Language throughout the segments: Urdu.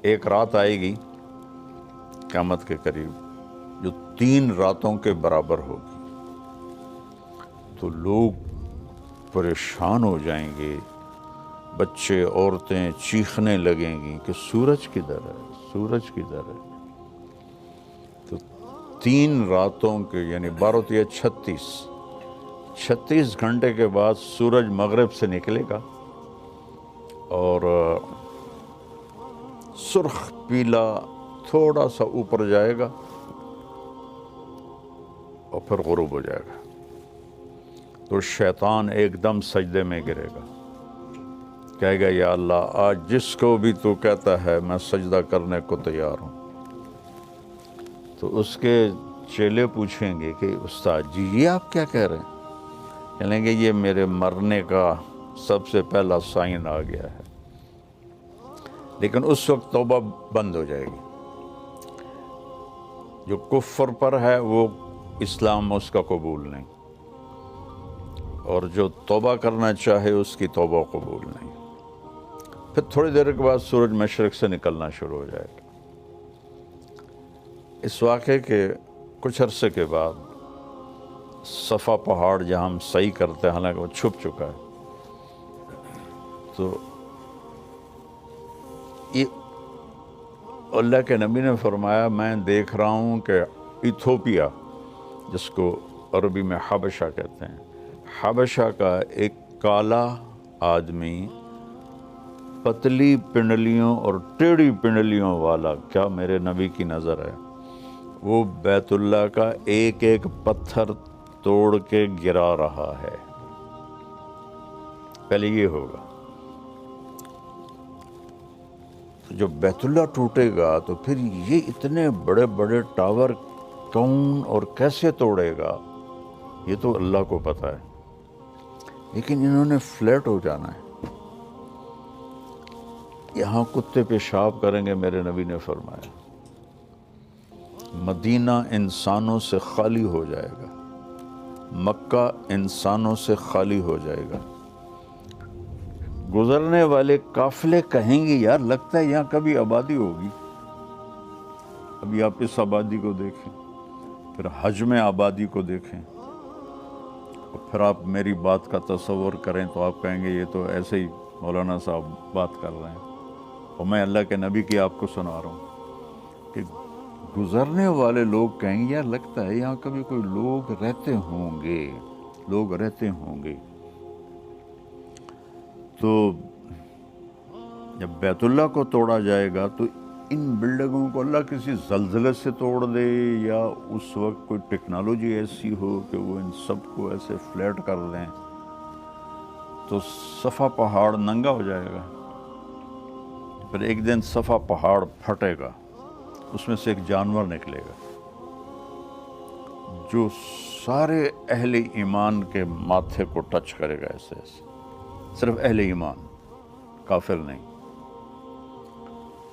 ایک رات آئے گی قیامت کے قریب جو 3 راتوں کے برابر ہوگی، تو لوگ پریشان ہو جائیں گے، بچے عورتیں چیخنے لگیں گی کہ سورج کدھر ہے، سورج کدھر ہے۔ تو 3 راتوں کے یعنی 12 یا 36 گھنٹے کے بعد سورج مغرب سے نکلے گا اور سرخ پیلا تھوڑا سا اوپر جائے گا اور پھر غروب ہو جائے گا۔ تو شیطان ایک دم سجدے میں گرے گا، کہے گا یا اللہ آج جس کو بھی تو کہتا ہے میں سجدہ کرنے کو تیار ہوں۔ تو اس کے چیلے پوچھیں گے کہ استاد جی یہ آپ کیا کہہ رہے ہیں؟ کہیں گے یہ میرے مرنے کا سب سے پہلا سائن آ گیا ہے، لیکن اس وقت توبہ بند ہو جائے گی۔ جو کفر پر ہے وہ اسلام اس کا قبول نہیں، اور جو توبہ کرنا چاہے اس کی توبہ قبول نہیں۔ پھر تھوڑی دیر کے بعد سورج مشرق سے نکلنا شروع ہو جائے گا۔ اس واقعے کے کچھ عرصے کے بعد صفا پہاڑ جہاں ہم سعی کرتے ہیں، حالانکہ وہ چھپ چکا ہے، تو یہ اللہ کے نبی نے فرمایا میں دیکھ رہا ہوں کہ ایتھوپیا، جس کو عربی میں حبشہ کہتے ہیں، حبشہ کا ایک کالا آدمی پتلی پنڈلیوں اور ٹیڑھی پنڈلیوں والا، کیا میرے نبی کی نظر ہے، وہ بیت اللہ کا ایک ایک پتھر توڑ کے گرا رہا ہے۔ پہلے یہ ہوگا، جب بیت اللہ ٹوٹے گا تو پھر یہ اتنے بڑے بڑے ٹاور کون اور کیسے توڑے گا، یہ تو اللہ کو پتہ ہے، لیکن انہوں نے فلیٹ ہو جانا ہے۔ یہاں کتے پیشاب کریں گے، میرے نبی نے فرمایا۔ مدینہ انسانوں سے خالی ہو جائے گا، مکہ انسانوں سے خالی ہو جائے گا۔ گزرنے والے قافلے کہیں گے یار لگتا ہے یہاں کبھی آبادی ہوگی۔ ابھی آپ اس آبادی کو دیکھیں، پھر حج میں آبادی کو دیکھیں، اور پھر آپ میری بات کا تصور کریں تو آپ کہیں گے یہ تو ایسے ہی مولانا صاحب بات کر رہے ہیں، اور میں اللہ کے نبی کی آپ کو سنا رہا ہوں کہ گزرنے والے لوگ کہیں گے یار لگتا ہے یہاں کبھی کوئی لوگ رہتے ہوں گے، لوگ رہتے ہوں گے۔ تو جب بیت اللہ کو توڑا جائے گا تو ان بلڈنگوں کو اللہ کسی زلزلے سے توڑ دے، یا اس وقت کوئی ٹیکنالوجی ایسی ہو کہ وہ ان سب کو ایسے فلیٹ کر دیں، تو صفا پہاڑ ننگا ہو جائے گا۔ پھر ایک دن صفا پہاڑ پھٹے گا، اس میں سے ایک جانور نکلے گا جو سارے اہل ایمان کے ماتھے کو ٹچ کرے گا، ایسے ایسے، صرف اہل ایمان، کافر نہیں۔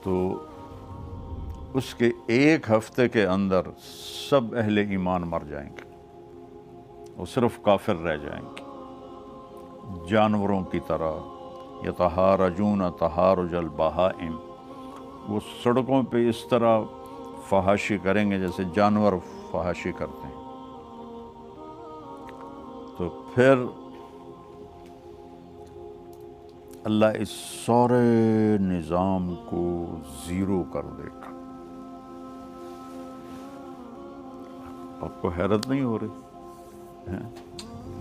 تو اس کے 1 ہفتے کے اندر سب اہل ایمان مر جائیں گے، وہ صرف کافر رہ جائیں گے، جانوروں کی طرح۔ یتہارجون تہارج البہائم، وہ سڑکوں پہ اس طرح فحاشی کریں گے جیسے جانور فحاشی کرتے ہیں۔ تو پھر اللہ اس سارے نظام کو زیرو کر دے گا۔ آپ کو حیرت نہیں ہو رہی؟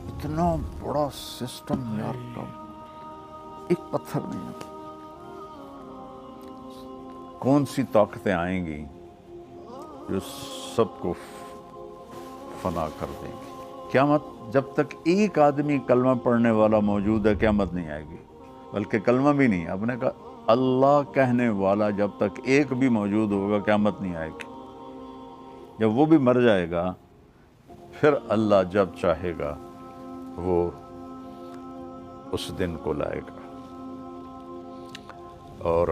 اتنا بڑا سسٹم یار کا ایک پتھر نہیں ہے۔ کون سی طاقتیں آئیں گی جو سب کو فنا کر دیں گی؟ قیامت جب تک ایک آدمی کلمہ پڑھنے والا موجود ہے قیامت نہیں آئے گی، بلکہ کلمہ بھی نہیں، آپ نے کہا اللہ کہنے والا جب تک ایک بھی موجود ہوگا قیامت نہیں آئے گی۔ جب وہ بھی مر جائے گا پھر اللہ جب چاہے گا وہ اس دن کو لائے گا۔ اور